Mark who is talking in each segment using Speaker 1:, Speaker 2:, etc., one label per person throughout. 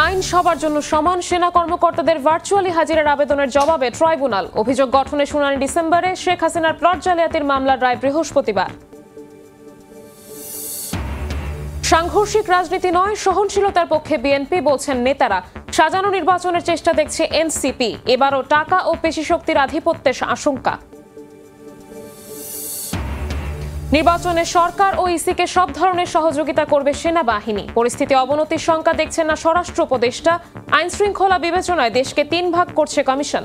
Speaker 1: আইন সবার জন্য সমান, সেনা কর্মকর্তাদের ভার্চুয়ালি হাজিরার আবেদনের জবাবে ট্রাইব্যুনাল। অভিযোগ গঠনের শুনানি ডিসেম্বরে। শেখ হাসিনার প্লট জালিয়াতির মামলার রায় বৃহস্পতিবার। সাংঘর্ষিক রাজনীতি নয়, সহনশীলতার পক্ষে বিএনপি, বলছেন নেতারা। সাজানো নির্বাচনের চেষ্টা দেখছে এনসিপি। এবারও টাকা ও পেশিশক্তির আধিপত্যের আশঙ্কা। নির্বাচনে সরকার ও ইসিকে সব ধরনের সহযোগিতা করবে সেনাবাহিনী। পরিস্থিতি অবনতির শঙ্কা দেখছেন না স্বরাষ্ট্র উপদেষ্টা। আইন শৃঙ্খলা বিবেচনায় দেশকে 3 ভাগ করছে কমিশন।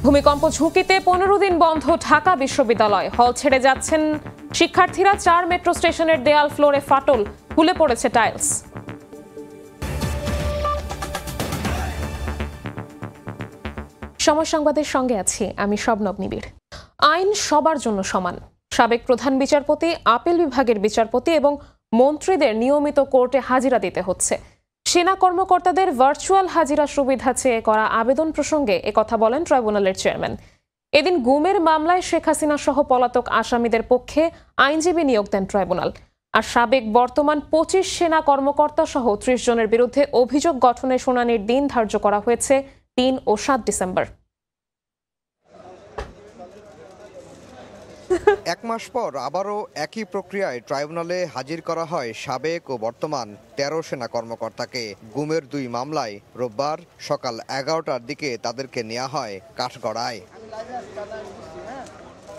Speaker 1: ভূমিকম্প ঝুঁকিতে 15 দিন বন্ধ ঢাকা বিশ্ববিদ্যালয়। হল ছেড়ে যাচ্ছেন শিক্ষার্থীরা। 4 মেট্রো স্টেশনের দেয়াল ফ্লোরে ফাটল, খুলে পড়েছে টাইলস। সময় সংবাদের সঙ্গে আছি আমি শবনব নিবিড়। আইন সবার জন্য সমান। সাবেক প্রধান বিচারপতি, আপিল বিভাগের বিচারপতি এবং মন্ত্রীদের নিয়মিত কোর্টে হাজিরা দিতে হচ্ছে। সেনা কর্মকর্তাদের ভার্চুয়াল হাজিরা সুবিধা চেয়ে করা আবেদন প্রসঙ্গে একথা বলেন ট্রাইব্যুনালের চেয়ারম্যান। এদিন গুমের মামলায় শেখ হাসিনা সহ পলাতক আসামিদের পক্ষে আইনজীবী নিয়োগ দেন ট্রাইব্যুনাল। আর সাবেক বর্তমান 25 সেনা কর্মকর্তা সহ 30 জনের বিরুদ্ধে অভিযোগ গঠনের শুনানির দিন ধার্য করা হয়েছে 3 ও 7 ডিসেম্বর।
Speaker 2: 1 মাস পর আবারও একই প্রক্রিয়ায় ট্রাইব্যুনালে হাজির করা হয় সাবেক ও বর্তমান 13 সেনা কর্মকর্তাকে। গুমের 2 মামলায় রোববার সকাল 11টার দিকে তাদেরকে নেওয়া হয় কাঠগড়ায়।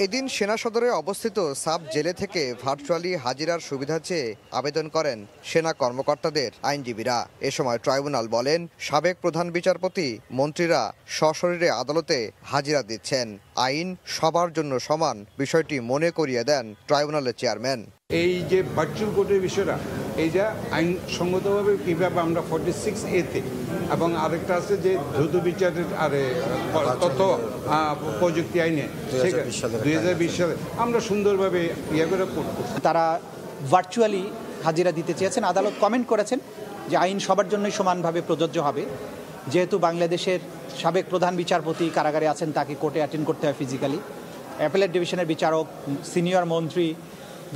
Speaker 2: এদিন সেনা সদরে অবস্থিত সাব জেলে থেকে ভার্চুয়ালি হাজিরার সুবিধা চেয়ে আবেদন করেন সেনা কর্মকর্তাদের আইনজীবীরা। এ সময় ট্রাইব্যুনাল বলেন, সাবেক প্রধান বিচারপতি, মন্ত্রীরা সশরীরে আদালতে হাজিরা দিচ্ছেন। আইন সবার জন্য সমান বিষয়টি মনে করিয়ে দেন ট্রাইব্যুনালের চেয়ারম্যান।
Speaker 3: এই যে ভার্চুয়াল কোর্টের বিষয়টা, এই যে আইনসঙ্গতভাবে কীভাবে আমরা 46A-তে এবং আরেকটা আছে যে দ্রুত বিচারের তথ্য প্রযুক্তি আইনে 2020 সালে আমরা সুন্দরভাবে করে করব।
Speaker 4: তারা ভার্চুয়ালি হাজিরা দিতে চেয়েছেন। আদালত কমেন্ট করেছেন যে আইন সবার জন্যই সমানভাবে প্রযোজ্য হবে। যেহেতু বাংলাদেশের সাবেক প্রধান বিচারপতি কারাগারে আছেন, তাকে কোর্টে অ্যাটেন্ড করতে হয় ফিজিক্যালি। অ্যাপেলেট ডিভিশনের বিচারক, সিনিয়র মন্ত্রী,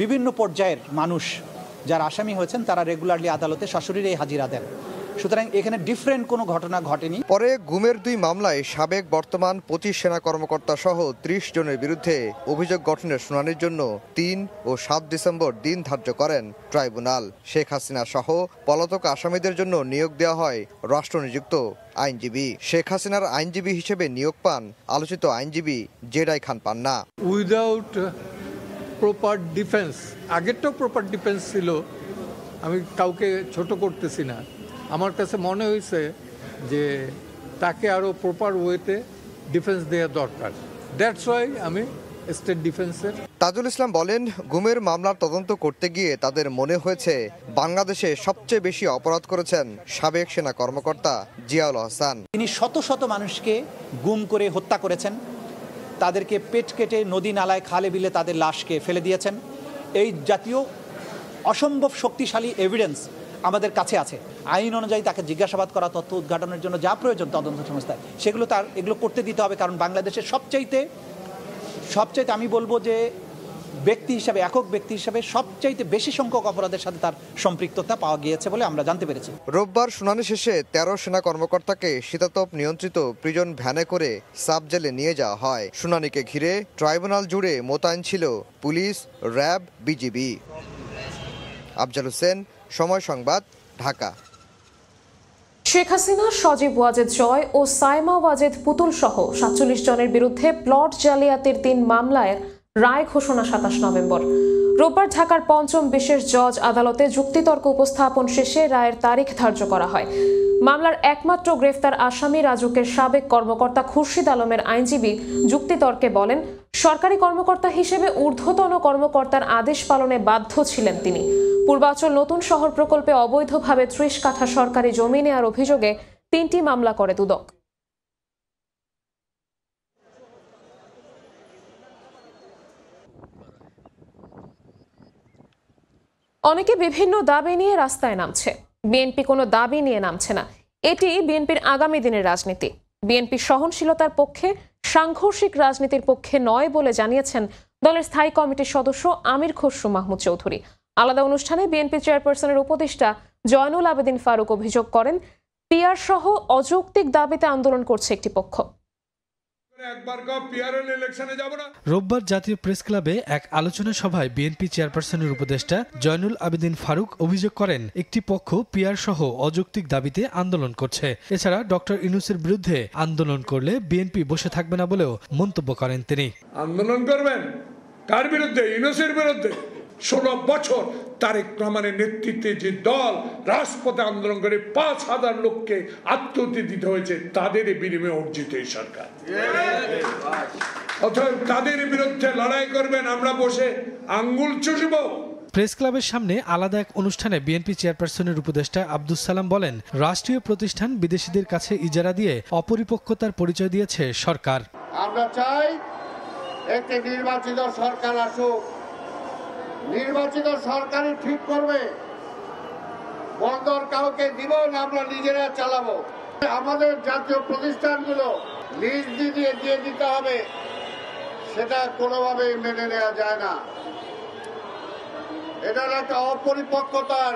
Speaker 4: বিভিন্ন পর্যায়ের মানুষ যারা আসামি হয়েছেন তারা রেগুলারলি আদালতে সশরীরে হাজিরা দেন। সুতরাং এখানে ডিফারেন্ট কোনো ঘটনা ঘটেনি।
Speaker 2: পরে গুমের 2 মামলায় সাবেক বর্তমান 25 সেনা কর্মকর্তা সহ 30 জনের বিরুদ্ধে অভিযোগ গঠনের শুনানির জন্য 3 ও 7 ডিসেম্বর দিন ধার্য করেন ট্রাইব্যুনাল। শেখ হাসিনা সহ পলাতক আসামিদের জন্য নিয়োগ দেওয়া হয় রাষ্ট্রনিযুক্ত আইনজীবী। শেখ হাসিনার আইনজীবী হিসেবে নিয়োগ পান আলোচিত আইনজীবী Z I Khan Panna.
Speaker 5: Without proper defence, আগেরটাও প্রপার ডিফেন্স ছিল, আমি কাউকে ছোট করতেছি না। আমার কাছে মনে হয়েছে যে তাকে আরও প্রপার ওয়েতে ডিফেন্স দেওয়া দরকার। দ্যাটস ওয়াই আমি স্টেট ডিফেন্সের।
Speaker 2: তাজুল ইসলাম বলেন, গুমের মামলার তদন্ত করতে গিয়ে তাদের মনে হয়েছে বাংলাদেশে সবচেয়ে বেশি অপরাধ করেছেন সাবেক সেনা কর্মকর্তা জিয়াউল হাসান।
Speaker 4: তিনি শত শত মানুষকে গুম করে হত্যা করেছেন, তাদেরকে পেট কেটে নদী নালায় খালে বিলে তাদের লাশকে ফেলে দিয়েছেন। এই জাতীয় অসম্ভব শক্তিশালী এভিডেন্স আমাদের কাছে আছে। আইন অনুযায়ী তাকে জিজ্ঞাসাবাদ করা, তথ্য উদ্ঘাটনের জন্য যা প্রয়োজন তদন্ত সংস্থায়, এগুলো করতে দিতে হবে। কারণ বাংলাদেশের সবচাইতে আমি বলবো যে ব্যক্তি হিসাবে, একক ব্যক্তি হিসাবে সবচাইতে বেশি সংখ্যক অপরাধের সাথে তার সম্পৃক্ততা পাওয়া গিয়েছে বলে আমরা জানতে পেরেছি।
Speaker 2: রোববার শুনানি শেষে 13 সেনা কর্মকর্তাকে শীতাতপ নিয়ন্ত্রিত প্রিজন ভ্যানে করে সাব জেলে নিয়ে যাওয়া হয়। শুনানিকে ঘিরে ট্রাইব্যুনাল জুড়ে মোতায়েন ছিল police, RAB, BGB. Afzal Hossain, সময় সংবাদ, ঢাকা।
Speaker 1: শেখ হাসিনা, সজীব ওয়াজেদ জয় ও সাইমা ওয়াজেদ পুতুল সহ 47 জনের বিরুদ্ধে প্লট জালিয়াতির 3 মামলায় রায় ঘোষণা 27 নভেম্বর। রোববার ঢাকার 5ম বিশেষ জজ আদালতে যুক্তিতর্ক উপস্থাপন শেষে রায়ের তারিখ ধার্য করা হয়। মামলার একমাত্র গ্রেফতার আসামি রাজুকের সাবেক কর্মকর্তা খুরশিদ আলমের আইনজীবী যুক্তিতর্কে বলেন, সরকারি কর্মকর্তা হিসেবে ঊর্ধ্বতন কর্মকর্তার আদেশ পালনে বাধ্য ছিলেন তিনি। পূর্বাচল নতুন শহর প্রকল্পে অবৈধভাবে 30 কাঠা সরকারি জমি নেওয়ার অভিযোগে 3টি মামলা করে দুদক। অনেকে বিভিন্ন দাবি নিয়ে রাস্তায় নামছে। বিএনপি কোনো দাবি নিয়ে নামছে না। এটি বিএনপির আগামী দিনের রাজনীতি। বিএনপি সহনশীলতার পক্ষে, সাংঘর্ষিক রাজনীতির পক্ষে নয় বলে জানিয়েছেন দলের স্থায়ী কমিটির সদস্য আমির খসরু মাহমুদ চৌধুরী। আলাদা অনুষ্ঠানে বিএনপি চেয়ারপারসনের উপদেষ্টা জয়নুল আবেদিন ফারুক অভিযোগ করেন, পিআর সহ অযৌক্তিক দাবিতে আন্দোলন করছে একটি পক্ষ।
Speaker 6: রোববার জাতীয় প্রেস ক্লাবে এক আলোচনা সভায় বিএনপি চেয়ারপারসনের উপদেষ্টা জয়নুল আবেদিন ফারুক অভিযোগ করেন, একটি পক্ষ পিআর সহ অযৌক্তিক দাবিতে আন্দোলন করছে। এছাড়া ডক্টর ইউনূসের বিরুদ্ধে আন্দোলন করলে বিএনপি বসে থাকবে না বলেও মন্তব্য করেন তিনি।
Speaker 7: আন্দোলন করবেন কার বিরুদ্ধে? ইউনূসের বিরুদ্ধে। 16 বছর তারেক রহমানের নেতৃত্বে যে দল রাজপথে আন্দোলন করে 5,000 লোককে আত্মহত্যা দিতে হয়েছে, তাদের বিনিময়ে অর্জিত এই সরকার। অথবা তাদের বিরুদ্ধে লড়াই করবেন, আমরা বসে আঙ্গুল চুষব।
Speaker 6: প্রেস ক্লাবের সামনে আলাদা এক অনুষ্ঠানে বিএনপি চেয়ারপারসনের উপদেষ্টা আব্দুস সালাম বলেন, রাষ্ট্রীয় প্রতিষ্ঠান বিদেশিদের কাছে ইজারা দিয়ে অপরিপক্কতার পরিচয় দিয়েছে সরকার।
Speaker 8: আমরা চাই একটি নির্বাচিত সরকার আসুক। নির্বাচিত সরকারই ঠিক করবে বন্দর কাউকে দিব না, আমরা নিজেরা চালাবো। আমাদের জাতীয় প্রতিষ্ঠানগুলো লিজ দিয়ে দিতে হবে, সেটা কোনোভাবেই মেনে নেওয়া যায় না। এটা একটা অপরিপক্কতার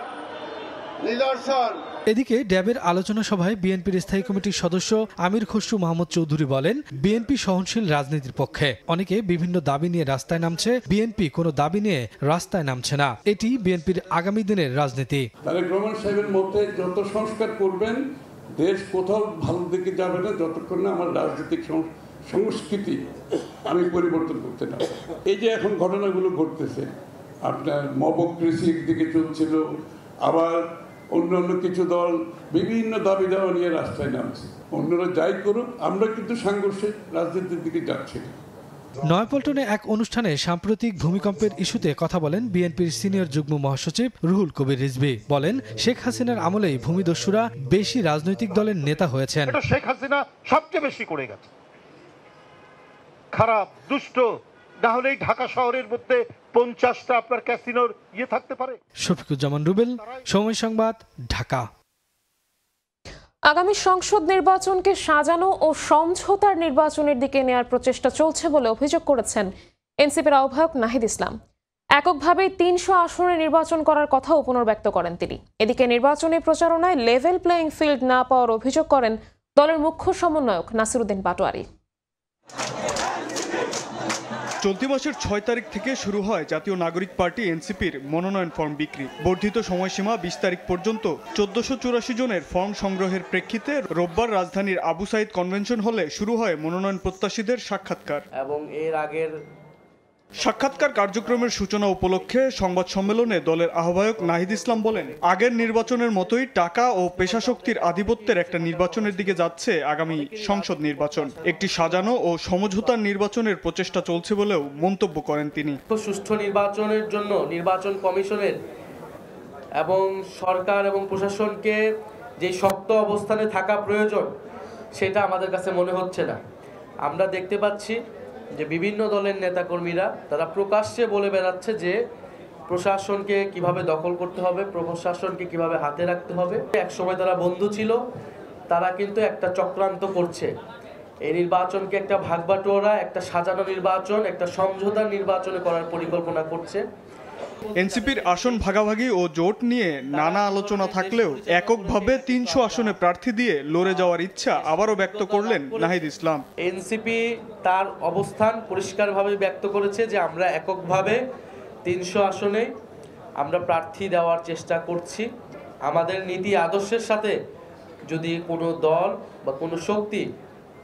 Speaker 8: নিদর্শন।
Speaker 6: এদিকে ড্যাবের আলোচনা সভায় বিএনপির স্থায়ী কমিটির সদস্য আমির খসরু মাহমুদ চৌধুরী বলেন, বিএনপি সহনশীল রাজনীতির পক্ষে। অনেকে বিভিন্ন দাবি নিয়ে রাস্তায় নামছে, বিএনপি কোনো দাবি নিয়ে রাস্তায় নামছে না। এটি বিএনপির আগামী দিনের রাজনীতি।
Speaker 9: তারেক রহমান সাহেবের মতে যত সংস্কার করবেন, দেশ কোথাও ভালো দিকে যাবে না যতক্ষণ না আমার রাজনৈতিক সংস্কৃতি আমি পরিবর্তন করতে না। এই যে এখন ঘটনাগুলো ঘটতেছে, আপনার মবক্রেসির দিকে চলছিল, আবার অন্যান্য কিছু দল বিভিন্ন দাবি দাওয়া নিয়ে রাস্তায় নামছে। অন্যরা যাই করুক, আমরা কিন্তু সাংঘর্ষিক রাজনীতির দিকে যাচ্ছি।
Speaker 6: নয়াপল্টনে এক অনুষ্ঠানে সাম্প্রতিক ভূমিকম্পের ইস্যুতে কথা বলেন বিএনপির সিনিয়র যুগ্ম মহাসচিব রুহুল কবির রিজভী। বলেন, শেখ হাসিনার আমলেই ভূমিদস্যুরা বেশি রাজনৈতিক দলের নেতা হয়েছেন।
Speaker 10: শেখ হাসিনা সবচেয়ে বেশি করে গেছে, খারাপ দুষ্ট। না হলেই ঢাকা শহরের মধ্যে 50টা আপনার ক্যাসিনোর থাকতে পারে।
Speaker 6: শফিকুজ্জামান রুবেল, সময় সংবাদ, ঢাকা।
Speaker 1: আগামী সংসদ নির্বাচনকে সাজানো ও সমঝোতার নির্বাচনের দিকে নেয়ার প্রচেষ্টা চলছে বলে অভিযোগ করেছেন এনসিপির আহ্বায়ক নাহিদ ইসলাম। এককভাবে 300 আসনে নির্বাচন করার কথাও পুনর্ব্যক্ত করেন তিনি। এদিকে নির্বাচনী প্রচারণায় লেভেল প্লেয়িং ফিল্ড না পাওয়ার অভিযোগ করেন দলের মুখ্য সমন্বয়ক নাসিরউদ্দিন পাটোয়ারি।
Speaker 11: চলতি মাসের 6 তারিখ থেকে শুরু হয় জাতীয় নাগরিক পার্টি এনসিপির মনোনয়ন ফর্ম বিক্রি। বর্ধিত সময়সীমা 20 তারিখ পর্যন্ত 1484 জনের ফর্ম সংগ্রহের প্রেক্ষিতে রোববার রাজধানীর আবু সাইদ কনভেনশন হলে শুরু হয় মনোনয়ন প্রত্যাশীদের সাক্ষাৎকার।
Speaker 12: এবং এর আগের
Speaker 11: সাক্ষাৎকার কার্যক্রমের সূচনা উপলক্ষে সংবাদ সম্মেলনে দলের আহ্বায়ক নাহিদ ইসলাম বলেন, আগের নির্বাচনের মতোই টাকা ও পেশাশক্তির আধিপত্যের একটা নির্বাচনের দিকে যাচ্ছে আগামী সংসদ নির্বাচন। একটি সাজানো ও সমঝোতার নির্বাচনের প্রচেষ্টা চলছে বলেও মন্তব্য করেন তিনি।
Speaker 12: সুষ্ঠু নির্বাচনের জন্য নির্বাচন কমিশনের এবং সরকার এবং প্রশাসনকে যে শক্ত অবস্থানে থাকা প্রয়োজন, সেটা আমাদের কাছে মনে হচ্ছে না। আমরা দেখতে পাচ্ছি যে বিভিন্ন দলের নেতাকর্মীরা তারা প্রকাশ্যে বলে বেড়াচ্ছে যে প্রশাসনকে কিভাবে দখল করতে হবে, প্রশাসনকে কিভাবে হাতে রাখতে হবে। একসময় তারা বন্ধু ছিল, তারা কিন্তু একটা চক্রান্ত করছে। এই নির্বাচনকে একটা ভাগবাটোয়ারা, একটা সাজানো নির্বাচন, একটা সমঝোতার নির্বাচনে করার পরিকল্পনা করছে।
Speaker 11: এনসিপির আসন ভাগাভাগি ও জোট নিয়ে নানা আলোচনা থাকলেও এককভাবে 300 আসনে প্রার্থী দিয়ে লড়ে যাওয়ার ইচ্ছা আবারও ব্যক্ত করলেন নাহিদ ইসলাম।
Speaker 12: এনসিপি তার অবস্থান পরিষ্কারভাবে ব্যক্ত করেছে যে আমরা এককভাবে 300 আসনে আমরা প্রার্থী দেওয়ার চেষ্টা করছি। আমাদের নীতি আদর্শের সাথে যদি কোনো দল বা কোনো শক্তি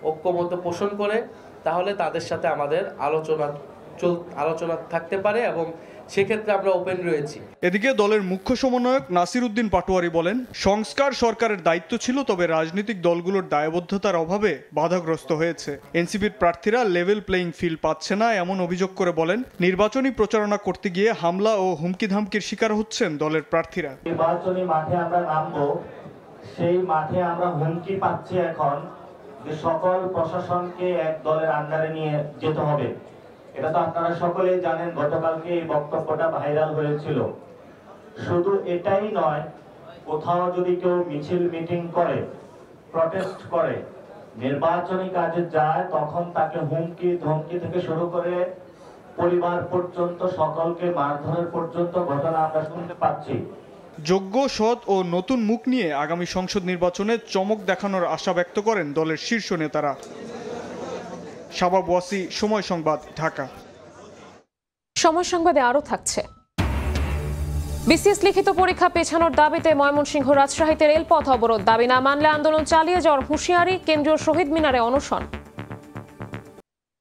Speaker 12: ঐক্যমত্য পোষণ করে, তাহলে তাদের সাথে আমাদের আলোচনা থাকতে পারে এবং সেক্ষেত্রে আমরা ওপেন রয়েছি।
Speaker 11: এদিকে দলের মুখ্য সমন্বয়ক নাসিরউদ্দিন পাটোয়ারি বলেন, সংস্কার সরকারের দায়িত্ব ছিল, তবে রাজনৈতিক দলগুলোর দায়বদ্ধতার অভাবে বাধাগ্রস্ত হয়েছে। এনসিপির প্রার্থীরা লেভেল প্লেয়িং ফিল্ড পাচ্ছে না এমন অভিযোগ করে বলেন, নির্বাচনী প্রচারণা করতে গিয়ে হামলা ও হুমকি ধামকির শিকার হচ্ছেন দলের প্রার্থীরা।
Speaker 13: নির্বাচনী মাঠে আমরা নামবো, সেই মাঠে আমরা হুমকি পাচ্ছি এখন যে সকল প্রশাসনকে এক দলের আন্ডারে নিয়ে যেতে হবে। এটা তো আপনারা সকলেই জানেন, গতকালকে এই বক্তব্যটা ভাইরাল হয়েছিল। শুধু এটাই নয়, কোথাও যদি কেউ মিছিল মিটিং করে, প্রটেস্ট করে, নির্বাচনী কাজে যায়, তখন তাকে হুমকি ধমকি থেকে শুরু করে পরিবার পর্যন্ত সকলকে মারধরের পর্যন্ত ঘটনা আমরা শুনতে পাচ্ছি।
Speaker 11: যোগ্য, সৎ ও নতুন মুখ নিয়ে আগামী সংসদ নির্বাচনে চমক দেখানোর আশা ব্যক্ত করেন দলের শীর্ষ নেতারা। শাবাব ওয়াসি, সময় সংবাদ, ঢাকা।
Speaker 1: সময় সংবাদে আরও থাকছে। বিসিএস লিখিত পরীক্ষা পেছানোর দাবিতে ময়মনসিংহ রাজশাহীতে রেলপথ অবরোধ, দাবি না মানলে আন্দোলন চালিয়ে যাওয়ার হুঁশিয়ারি, কেন্দ্রীয় শহীদ মিনারে অনশন।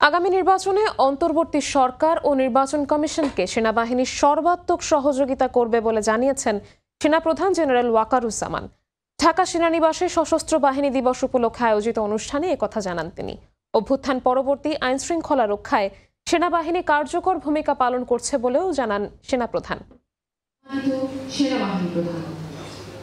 Speaker 1: আগামী নির্বাচনে অন্তর্বর্তী সরকার ও নির্বাচন কমিশনকে সেনাবাহিনীর সর্বাত্মক সহযোগিতা করবে বলে জানিয়েছেন সেনাপ্রধান জেনারেল ওয়াকারুজ্জামান। ঢাকা সেনানিবাসে সশস্ত্র বাহিনী দিবস উপলক্ষে আয়োজিত অনুষ্ঠানে একথা জানান তিনি। অভ্যুত্থান পরবর্তী আইন শৃঙ্খলা রক্ষায় সেনাবাহিনী কার্যকর ভূমিকা পালন করছে বলেও জানান সেনাপ্রধান।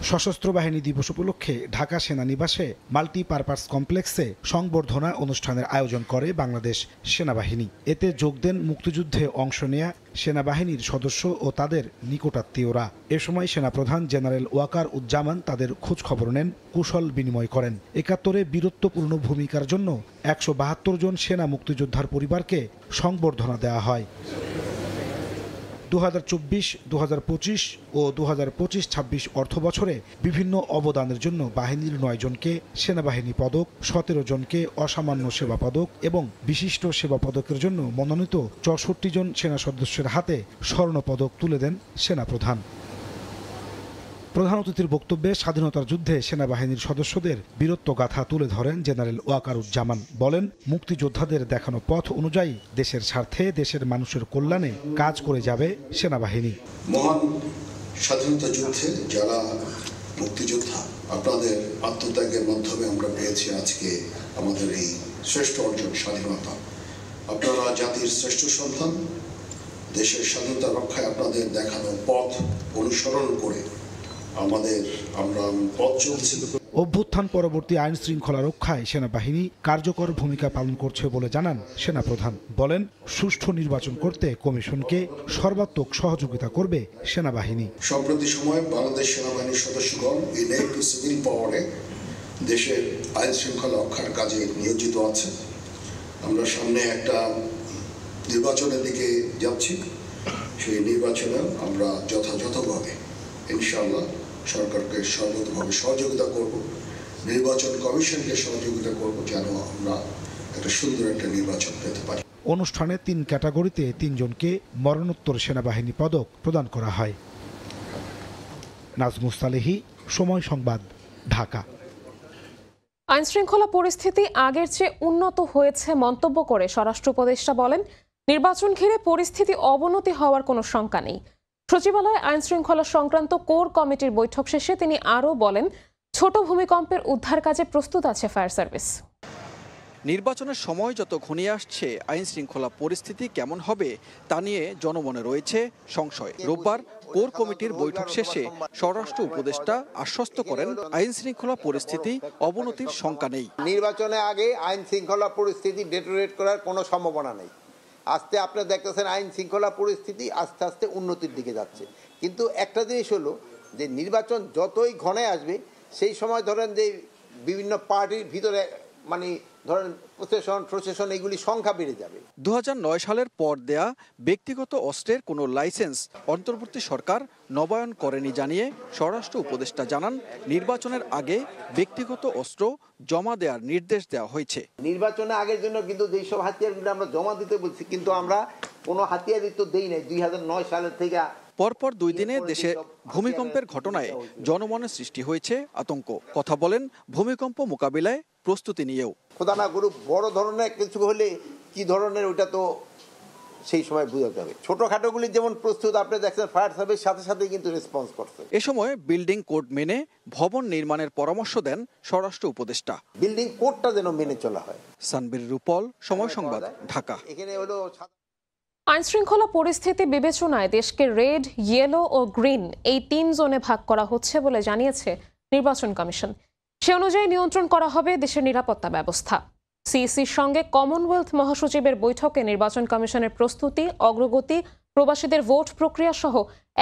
Speaker 14: সশস্ত্র বাহিনী দিবস উপলক্ষে ঢাকা সেনানিবাসে মাল্টিপারপাস কমপ্লেক্সে সংবর্ধনা অনুষ্ঠানের আয়োজন করে বাংলাদেশ সেনাবাহিনী। এতে যোগ দেন মুক্তিযুদ্ধে অংশ নেয়া সেনাবাহিনীর সদস্য ও তাদের নিকটাত্মীয়রা। এ সময় সেনাপ্রধান জেনারেল ওয়াকার উজ্জামান তাদের খোঁজ খবর নেন, কুশল বিনিময় করেন। ৭১-এ বীরত্বপূর্ণ ভূমিকার জন্য ১৭২ জন সেনা মুক্তিযোদ্ধার পরিবারকে সংবর্ধনা দেওয়া হয়। ২০২৪, ২০২৫ ও ২০২৫-২৬ অর্থ বছরে বিভিন্ন অবদানের জন্য বাহিনীর ৯ জনকে সেনাবাহিনী পদক, ১৭ জনকে অসামান্য সেবা পদক এবং বিশিষ্ট সেবা পদকের জন্য মনোনীত ৬৪ জন সেনা সদস্যের হাতে স্বর্ণপদক তুলে দেন সেনাপ্রধান। প্রধান অতিথির বক্তব্যে স্বাধীনতার যুদ্ধে সেনাবাহিনীর সদস্যদের বীরত্বগাথা তুলে ধরেন জেনারেল ওয়াকারুজ্জামান। বলেন, মুক্তিযোদ্ধাদের দেখানো পথ অনুযায়ী দেশের স্বার্থে, দেশের মানুষের কল্যাণে কাজ করে যাবে সেনাবাহিনী।
Speaker 15: মহান স্বাধীনতা যুদ্ধে যারা মুক্তিযোদ্ধা, আপনাদের আত্মত্যাগের মাধ্যমে আমরা পেয়েছি আজকে আমাদের এই শ্রেষ্ঠ অর্জন স্বাধীনতা। আপনারা জাতির শ্রেষ্ঠ সন্তান। দেশের স্বাধীনতা রক্ষায় আপনাদের দেখানো পথ অনুসরণ করে আমরা পথ চলছি।
Speaker 14: অভ্যুত্থান পরবর্তী আইন শৃঙ্খলা রক্ষায় সেনাবাহিনী কার্যকর ভূমিকা পালন করছে বলে জানান সেনাপ্রধান। বলেন, সুষ্ঠু নির্বাচন করতে কমিশনকে সর্বাত্মক সহযোগিতা করবে সেনাবাহিনী।
Speaker 15: সম্প্রতি সময়ে বাংলাদেশ সেনাবাহিনীর সদস্যগণ ইনেট টু সিভিল পাওয়ারে দেশের আইন শৃঙ্খলা রক্ষার কাজে নিয়োজিত আছে। আমরা সামনে একটা নির্বাচনের দিকে যাচ্ছি। সেই নির্বাচনে আমরা যথাযথভাবে ইনশাআল্লাহ সরকারকে সর্বতভাবে সহযোগিতা করব, নির্বাচন কমিশনকে সহযোগিতা করব, যেন আমরা একটা সুন্দর একটা নির্বাচন পেতে পারি।
Speaker 14: অনুষ্ঠানে ৩ ক্যাটাগরিতে ৩ জনকে মরণোত্তর সেনাবাহিনী পদক প্রদান করা হয়। নাজমুস সালেহী, সময় সংবাদ, ঢাকা।
Speaker 1: আইন শৃঙ্খলা পরিস্থিতি আগের চেয়ে উন্নত হয়েছে মন্তব্য করে স্বরাষ্ট্র উপদেষ্টা বলেন, নির্বাচন ঘিরে পরিস্থিতি অবনতি হওয়ার কোনো শঙ্কা নেই। সচিবালয়ে আইন শৃঙ্খলা সংক্রান্ত কোর কমিটির বৈঠক শেষে তিনি আরও বলেন, ছোট ভূমিকম্পের উদ্ধার কাজে প্রস্তুত আছে ফায়ার সার্ভিস।
Speaker 16: নির্বাচনের সময় যত ঘনিয়ে আসছে, আইন শৃঙ্খলা পরিস্থিতি কেমন হবে তা নিয়ে জনমনে রয়েছে সংশয়। রোববার কোর কমিটির বৈঠক শেষে স্বরাষ্ট্র উপদেষ্টা আশ্বস্ত করেন, আইন শৃঙ্খলা পরিস্থিতি অবনতির শঙ্কা নেই।
Speaker 17: নির্বাচনের আগে আইন শৃঙ্খলা পরিস্থিতি ডেটোরেট করার কোনো সম্ভাবনা নেই। আস্তে আপনি দেখতেছেন আইন শৃঙ্খলা পরিস্থিতি আস্তে আস্তে উন্নতির দিকে যাচ্ছে। কিন্তু একটা জিনিস হলো যে নির্বাচন যতই ঘনে আসবে, সেই সময় ধরেন যে বিভিন্ন পার্টির ভিতরে ধরেন প্রশাসন এগুলি সংখ্যা বেড়ে যাবে।
Speaker 16: ২০০৯ সালের পর দেয়া ব্যক্তিগত অস্ত্রের কোনো লাইসেন্স অন্তর্বর্তী সরকার নবায়ন করেনি জানিয়ে স্বরাষ্ট্র উপদেষ্টা জানান, নির্বাচনের আগে ব্যক্তিগত অস্ত্র জমা দেওয়ার নির্দেশ দেওয়া হয়েছে।
Speaker 17: নির্বাচনের আগের জন্য কিন্তু যেসব হাতিয়ারগুলো আমরা জমা দিতে বলছি, কিন্তু আমরা কোনো হাতিয়ারই তো দেই নাই ২০০৯ সালের থেকে।
Speaker 16: পরপর 2 দিনে দেশে ভূমিকম্পের ঘটনায় জনমনে সৃষ্টি হয়েছে আতঙ্ক। কথা বলেন ভূমিকম্প মোকাবিলায় প্রস্তুতি নিয়েও।
Speaker 17: খোদা না করুক বড় ধরনের কিছু হলে কি ধরনের, ওটা তো সেই সময় বোঝাতে হবে। ছোটখাটোগুলি যেমন প্রস্তুত, আপনি দেখছেন ফায়ার সার্ভিস সাথে সাথে কিন্তু রেসপন্স করছে।
Speaker 16: এ সময় বিল্ডিং কোড মেনে ভবন নির্মাণের পরামর্শ দেন স্বরাষ্ট্র উপদেষ্টা।
Speaker 17: বিল্ডিং কোডটা যেন মেনে চলা হয়।
Speaker 16: সানবীর রূপল, সময় সংবাদ, ঢাকা।
Speaker 17: এখানে হলো
Speaker 1: আইন শৃঙ্খলা পরিস্থিতি বিবেচনায় দেশকে রেড, ইয়েলো ও গ্রিন এই 3 জোনে ভাগ করা হচ্ছে বলে জানিয়েছে নির্বাচন কমিশন। সে অনুযায়ী নিয়ন্ত্রণ করা হবে দেশের নিরাপত্তা ব্যবস্থা। সিইসির সঙ্গে কমনওয়েলথ মহাসচিবের বৈঠকে নির্বাচন কমিশনের প্রস্তুতি, অগ্রগতি, প্রবাসীদের ভোট প্রক্রিয়া সহ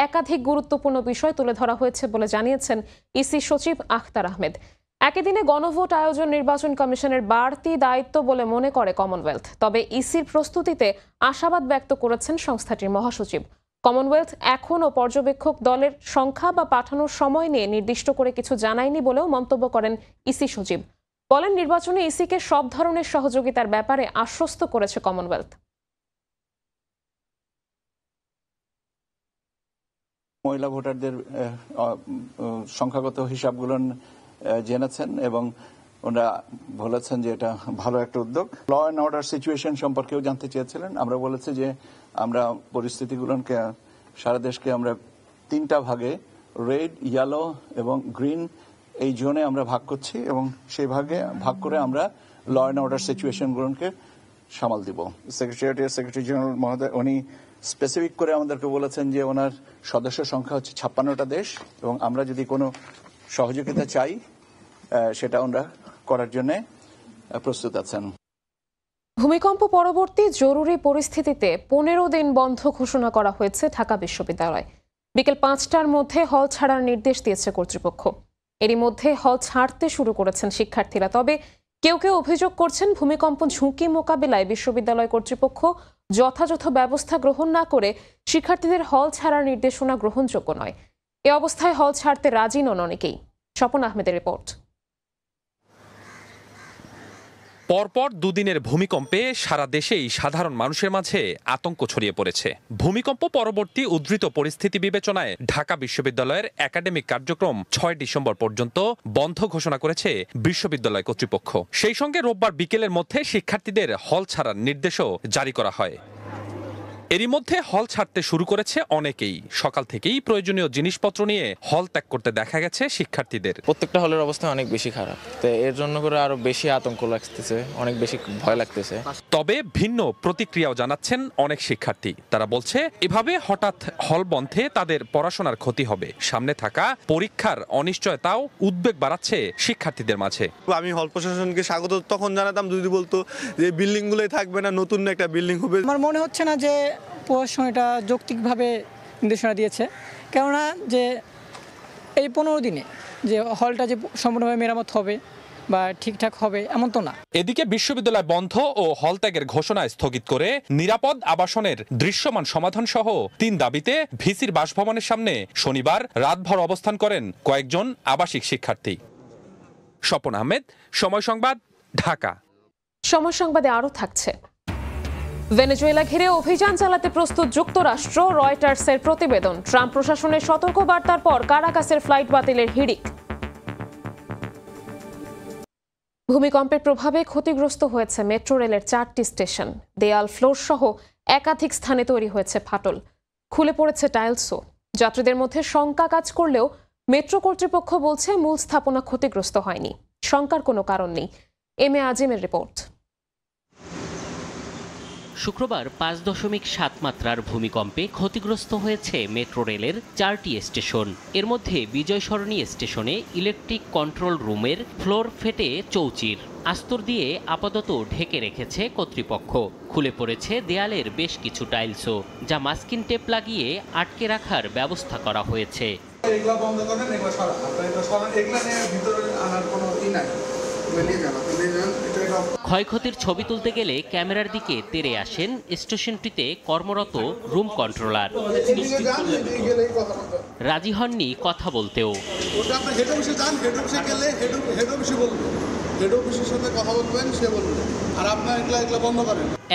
Speaker 1: একাধিক গুরুত্বপূর্ণ বিষয় তুলে ধরা হয়েছে বলে জানিয়েছেন ইসি সচিব আখতার আহমেদ। একই দিনে গণভোট আয়োজন নির্বাচন কমিশনের বাড়তি দায়িত্ব বলে মনে করে কমনওয়েলথ। তবে ইসির প্রস্তুতিতে আশাবাদ ব্যক্ত করেছেন সংস্থাটির মহাসচিব। কমনওয়েলথ এখনও পর্যবেক্ষক দলের সংখ্যা বা পাঠানোর সময় নিয়ে নির্দিষ্ট করে কিছু জানায়নি বলেও মন্তব্য করেন ইসি সচিব। বলেন, নির্বাচনে ইসিকে সব ধরনের সহযোগিতার ব্যাপারে আশ্বস্ত করেছে কমনওয়েলথ।
Speaker 18: মহিলা ভোটারদের সংখ্যাগত হিসাবগুলো জেনেছেন এবং ওনারা বলেছেন যে এটা ভালো একটা উদ্যোগ। ল অ্যান্ড অর্ডার সিচুয়েশন সম্পর্কেও জানতে চেয়েছিলেন। আমরা বলেছি যে আমরা পরিস্থিতিগুলোকে সারা দেশকে আমরা 3টা ভাগে, রেড, ইয়েলো এবং গ্রিন, এই জোনে আমরা ভাগ করছি এবং সেই ভাগে ভাগ করে আমরা ল অ্যান্ড অর্ডার সিচুয়েশনগুলোকে সামাল দিব। সেক্রেটারি জেনারেল মহোদয় উনি স্পেসিফিক করে আমাদেরকে বলেছেন যে ওনার সদস্য সংখ্যা হচ্ছে 56টা দেশ এবং আমরা যদি কোনো সহযোগিতা চাই সেটা ওনারা করার জন্য প্রস্তুত আছেন।
Speaker 1: ভূমিকম্প পরবর্তী জরুরি পরিস্থিতিতে 15 দিন বন্ধ ঘোষণা করা হয়েছে ঢাকা বিশ্ববিদ্যালয়। বিকেল 5টার মধ্যে হল ছাড়ার নির্দেশ দিয়েছে কর্তৃপক্ষ। এরই মধ্যে হল ছাড়তে শুরু করেছেন শিক্ষার্থীরা। তবে কেউ কেউ অভিযোগ করছেন, ভূমিকম্প ঝুঁকি মোকাবিলায় বিশ্ববিদ্যালয় কর্তৃপক্ষ যথাযথ ব্যবস্থা গ্রহণ না করে শিক্ষার্থীদের হল ছাড়ার নির্দেশনা গ্রহণযোগ্য নয়। এ অবস্থায় হল ছাড়তে রাজি নন অনেকেই। স্বপন আহমেদের রিপোর্ট।
Speaker 19: পরপর দুদিনের ভূমিকম্পে সারা দেশেই সাধারণ মানুষের মাঝে আতঙ্ক ছড়িয়ে পড়েছে। ভূমিকম্প পরবর্তী উদ্ধৃত পরিস্থিতি বিবেচনায় ঢাকা বিশ্ববিদ্যালয়ের একাডেমিক কার্যক্রম 6 ডিসেম্বর পর্যন্ত বন্ধ ঘোষণা করেছে বিশ্ববিদ্যালয় কর্তৃপক্ষ। সেই সঙ্গে রোববার বিকেলের মধ্যে শিক্ষার্থীদের হল ছাড়ার নির্দেশও জারি করা হয়। এরই মধ্যে হল ছাড়তে শুরু করেছে অনেকেই। সকাল থেকেই প্রয়োজনীয় জিনিসপত্র নিয়ে হল ত্যাগ করতে দেখা গেছে শিক্ষার্থীদের।
Speaker 20: প্রত্যেকটা হলের অবস্থা অনেক বেশি খারাপ, তো এর জন্য করে আরো বেশি আতঙ্ক লাগতেছে, অনেক বেশি ভয় লাগতেছে।
Speaker 19: তবে ভিন্ন প্রতিক্রিয়াও জানাচ্ছেন অনেক শিক্ষার্থী। তারা বলছে, এভাবে হঠাৎ হল বন্ধে তাদের পড়াশোনার ক্ষতি হবে। সামনে থাকা পরীক্ষার অনিশ্চয়তাও উদ্বেগ বাড়াচ্ছে শিক্ষার্থীদের মাঝে।
Speaker 21: আমি হল প্রশাসনকে স্বাগত তখন জানাতাম যদি বলতো যে বিল্ডিং গুলোই থাকবে না, নতুন একটা বিল্ডিং হবে।
Speaker 22: আমার মনে হচ্ছে না যে প্রশাসন এটা যৌক্তিকভাবে নির্দেশনা দিয়েছে, কেননা যে এই 15 দিনে যে হলটা যে সম্পূর্ণভাবে মেরামত হবে বা ঠিকঠাক হবে এমন তো না।
Speaker 19: এদিকে বিশ্ববিদ্যালয় বন্ধ ও হল ত্যাগের ঘোষণা স্থগিত করে নিরাপদ আবাসনের দৃশ্যমান সমাধান সহ 3 দাবিতে ভিসির বাসভবনের সামনে শনিবার রাতভর অবস্থান করেন কয়েকজন আবাসিক শিক্ষার্থী। স্বপন আহমেদ, সময় সংবাদ, ঢাকা।
Speaker 1: সময় সংবাদে আরও থাকছে, ভেনেজুয়েলা ঘিরে অভিযান চালাতে প্রস্তুত যুক্তরাষ্ট্র। রয়টার্সের প্রতিবেদন, ট্রাম্প প্রশাসনের সতর্ক বার্তার পর কারাকাসের ফ্লাইট বাতিলের হিড়িক। ভূমিকম্পের প্রভাবে ক্ষতিগ্রস্ত হয়েছে মেট্রো রেলের 4টি স্টেশন। দেয়াল, ফ্লোর সহ একাধিক স্থানে তৈরি হয়েছে ফাটল, খুলে পড়েছে টাইলসও। যাত্রীদের মধ্যে শঙ্কা কাজ করলেও মেট্রো কর্তৃপক্ষ বলছে মূল স্থাপনা ক্ষতিগ্রস্ত হয়নি। শঙ্কার কোনো কারণ নেই। M A আজিমের report.
Speaker 23: শুক্রবার 5.7 মাত্রার ভূমিকম্পে ক্ষতিগ্রস্ত হয়েছে মেট্রো রেলের 4টি স্টেশন। এর মধ্যে বিজয় সরণী স্টেশনে ইলেকট্রিক কন্ট্রোল রুমের ফ্লোর ফেটে চৌচির। আস্তর দিয়ে আপাতত ঢেকে রেখেছে কর্তৃপক্ষ। খুলে পড়েছে দেয়ালের বেশ কিছু টাইলসও, যা মাস্কিং টেপ লাগিয়ে আটকে রাখার ব্যবস্থা করা হয়েছে। ক্ষয়ক্ষতির ছবি তুলতে গেলে ক্যামেরার দিকে তেড়ে আসেন স্টেশনটিতে কর্মরত রুম কন্ট্রোলার। রাজি হননি কথা বলতেও।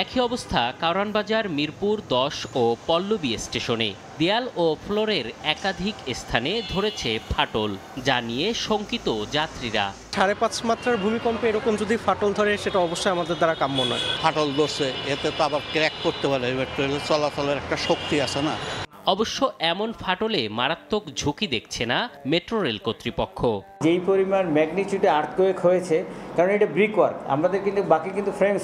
Speaker 23: একই অবস্থা কারওয়ানবাজার, মিরপুর 10 ও পল্লবী স্টেশনে। দেয়াল ও ফ্লোরের একাধিক স্থানে ধরেছে ফাটল, যা নিয়ে শঙ্কিত যাত্রীরা।
Speaker 24: 5.5 মাত্রার ভূমিকম্পে এরকম যদি ফাটল ধরে সেটা অবশ্যই আমাদের দ্বারা কাম্য নয়।
Speaker 25: ফাটল ধরছে, এতে তো আবার ক্র্যাক করতে পারে, ট্রেনের চলাচলের একটা শক্তি আছে না।
Speaker 23: অবশ্য এমন ফাটলে মারাত্মক ঝুঁকি দেখছে না মেট্রো রেল কর্তৃপক্ষ।
Speaker 26: যেই পরিমাণ ম্যাগনিটিউডে আর্থকোয়েক হয়েছে, কারণ এটা ব্রিক ওয়ার্ক, আমাদের কিন্তু বাকি কিন্তু ফ্রেম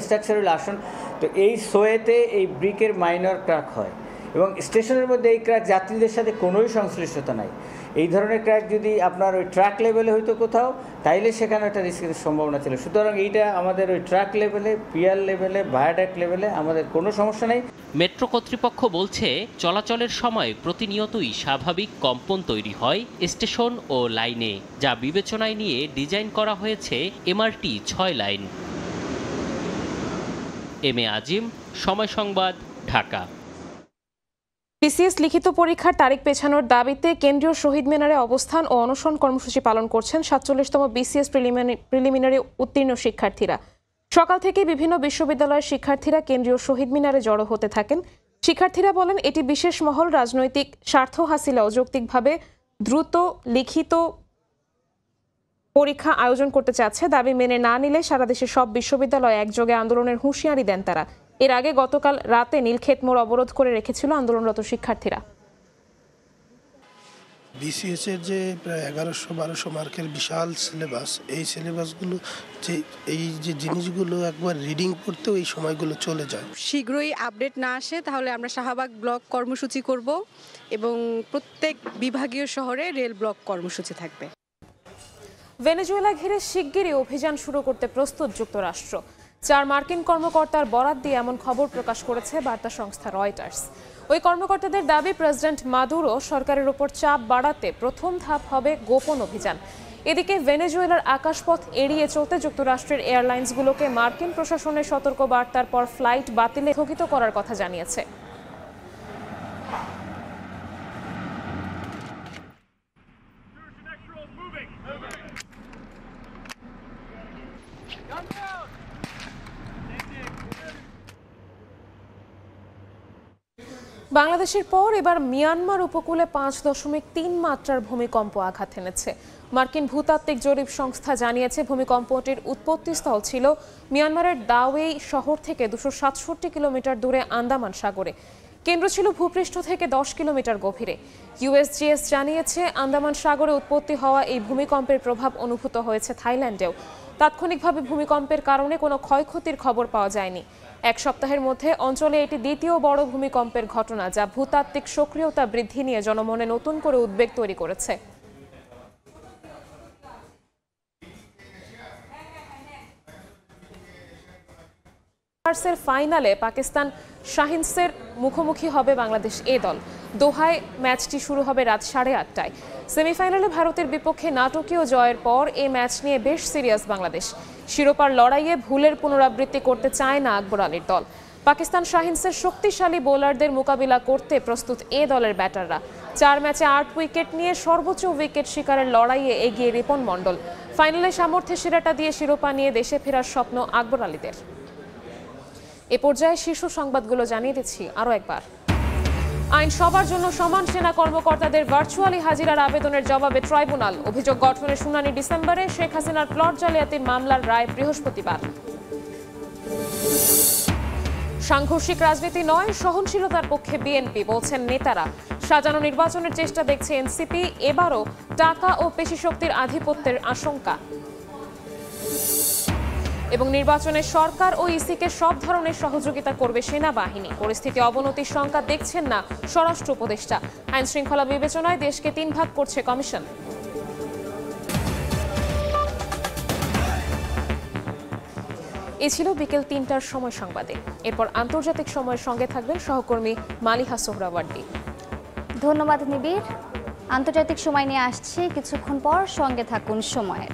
Speaker 26: স্ট্রাকচার হলে আসুন, তো এই সোয়েতে এই ব্রিকের মাইনর ক্র্যাক হয় এবং স্টেশনের মধ্যে এই ক্র্যাক যাত্রীদের সাথে কোনোই সংশ্লিষ্টতা নাই। এই ধরনের ক্র্যাক যদি আপনার ওই ট্র্যাক লেভেলে হইতো কোথাও, তাইলে সেখানে একটা রিস্কের সম্ভাবনা ছিল। সুতরাং এইটা আমাদের ওই ট্র্যাক লেভেলে, পিয়ার লেভেলে, ভায়াডাক্ট লেভেলে আমাদের কোনো সমস্যা নেই।
Speaker 23: মেট্রো কর্তৃপক্ষ বলছে, চলাচলের সময় প্রতিনিয়তই স্বাভাবিক কম্পন তৈরি হয় স্টেশন ও লাইনে, যা বিবেচনায় নিয়ে ডিজাইন করা হয়েছে এমআরটি 6 লাইন। এম এ আজিম, সময় সংবাদ, ঢাকা।
Speaker 1: বিসিএস লিখিত পরীক্ষার তারিখ পেছানোর দাবিতে কেন্দ্রীয় শহীদ মিনারে অবস্থান ও অনশন কর্মসূচি পালন করছেন ৪৭তম বিসিএস প্রিলিমিনারি উত্তীর্ণ শিক্ষার্থীরা। সকাল থেকে বিভিন্ন বিশ্ববিদ্যালয়ের শিক্ষার্থীরা কেন্দ্রীয় শহীদ মিনারে জড়ো হতে থাকেন। শিক্ষার্থীরা বলেন, এটি বিশেষ মহল রাজনৈতিক স্বার্থ হাসিলে অযৌক্তিকভাবে দ্রুত লিখিত পরীক্ষা আয়োজন করতে চাচ্ছে। দাবি মেনে না নিলে সারা দেশের সব বিশ্ববিদ্যালয়ে একযোগে আন্দোলনের হুঁশিয়ারি দেন তারা। এর আগে গতকাল রাতে নীলক্ষেত মোড় অবরোধ করে রেখেছিল আন্দোলনরত শিক্ষার্থীরা।
Speaker 2: বিসিএস এর যে প্রায় 1100-1200 মার্কের বিশাল সিলেবাস, এই সিলেবাসগুলো এই যে জিনিসগুলো একবার রিডিং করতেও এই সময়গুলো চলে যায়।
Speaker 3: শীঘ্রই আপডেট না আসে তাহলে আমরা শাহবাগ ব্লক কর্মসূচি করব এবং প্রত্যেক বিভাগীয় শহরে রেল ব্লক কর্মসূচি থাকবে।
Speaker 1: ভেনেজুয়েলা ঘিরে শিগগিরই অভিযান শুরু করতে প্রস্তুত যুক্তরাষ্ট্র। 4 মার্কিন কর্মকর্তার বরাত দিয়ে এমন খবর প্রকাশ করেছে বার্তা সংস্থা রয়টার্স। ওই কর্মকর্তাদের দাবি, প্রেসিডেন্ট মাদুরো সরকারের উপর চাপ বাড়াতে প্রথম ধাপ হবে গোপন অভিযান। এদিকে ভেনেজুয়েলার আকাশপথ এড়িয়ে চলতে যুক্তরাষ্ট্রের এয়ারলাইন্সগুলোকে মার্কিন প্রশাসনের সতর্ক বার্তার পর ফ্লাইট বাতিলে স্থগিত করার কথা জানিয়েছে। বাংলাদেশের পর এবার মিয়ানমার উপকূলে 5.3 মাত্রার ভূমিকম্প আঘাত এনেছে। মার্কিন ভূতাত্ত্বিক জরিপ সংস্থা জানিয়েছে, ভূমিকম্পটির উৎপত্তিস্থল ছিল মিয়ানমারের দাওয়েই শহর থেকে 267 কিলোমিটার দূরে আন্দামান সাগরে। কেন্দ্র ছিল ভূপৃষ্ঠ থেকে 10 কিলোমিটার গভীরে। ইউএসজিএস জানিয়েছে, আন্দামান সাগরে উৎপত্তি হওয়া এই ভূমিকম্পের প্রভাব অনুভূত হয়েছে থাইল্যান্ডেও। তাৎক্ষণিকভাবে ভূমিকম্পের কারণে কোনো ক্ষয়ক্ষতির খবর পাওয়া যায়নি। এক সপ্তাহের মধ্যে অঞ্চলে এটি দ্বিতীয় বড় ভূমিকম্পের ঘটনা, যা ভূতাত্ত্বিক সক্রিয়তা বৃদ্ধি নিয়ে জনমনে নতুন করে উদ্বেগ তৈরি করেছে। ফাইনালে পাকিস্তান শাহিনসের মুখোমুখি হবে বাংলাদেশ এ দল। দোহায় ম্যাচটি শুরু হবে রাত 8:30টায়। সেমিফাইনালে ভারতের বিপক্ষে নাটকীয় জয়ের পর এই ম্যাচ নিয়ে বেশ সিরিয়াস বাংলাদেশ। শিরোপার লড়াইয়ে ভুলের পুনরাবৃত্তি করতে চায় না আকবর আলীর দল। পাকিস্তান শাহিনসের শক্তিশালী বোলারদের মোকাবিলা করতে প্রস্তুত এ দলের ব্যাটাররা। 4 ম্যাচে 8 উইকেট নিয়ে সর্বোচ্চ উইকেট শিকারের লড়াইয়ে এগিয়ে রিপন মণ্ডল। ফাইনালে সামর্থ্যের সেরাটা দিয়ে শিরোপা নিয়ে দেশে ফেরার স্বপ্ন আকবর আলীদের। এ পর্যায়ে শীর্ষ সংবাদগুলো জানিয়ে দিচ্ছি আরও একবার। আইন সবার জন্য সমান, সেনা কর্মকর্তাদের ভার্চুয়ালি হাজিরার আবেদনের জবাবে ট্রাইব্যুনাল। অভিযোগ গঠনের শুনানি ডিসেম্বরে। শেখ হাসিনার প্লট জালিয়াতির মামলার রায় বৃহস্পতিবার। সাংঘর্ষিক রাজনীতি নয়, সহনশীলতার পক্ষে বিএনপি, বলছেন নেতারা। সাজানো নির্বাচনের চেষ্টা দেখছে এনসিপি। এবারও টাকা ও পেশিশক্তির আধিপত্যের আশঙ্কা। এবং নির্বাচনে সরকার ও ইসিকে সব ধরনের সহযোগিতা করবে সেনাবাহিনী। পরিস্থিতি অবনতির শঙ্কা দেখছেন না স্বরাষ্ট্র উপদেষ্টা। আইন শৃঙ্খলা বিবেচনায় দেশকে 3 ভাগ করছে কমিশন। এ ছিল বিকেল 3টার সময় সংবাদে। এরপর আন্তর্জাতিক সময়ের সঙ্গে থাকবেন সহকর্মী মালিহা সোহরাওয়ার্দী।
Speaker 4: ধন্যবাদ নিবিড়। আন্তর্জাতিক সময় নিয়ে আসছি কিছুক্ষণ পর, সঙ্গে থাকুন সময়ের।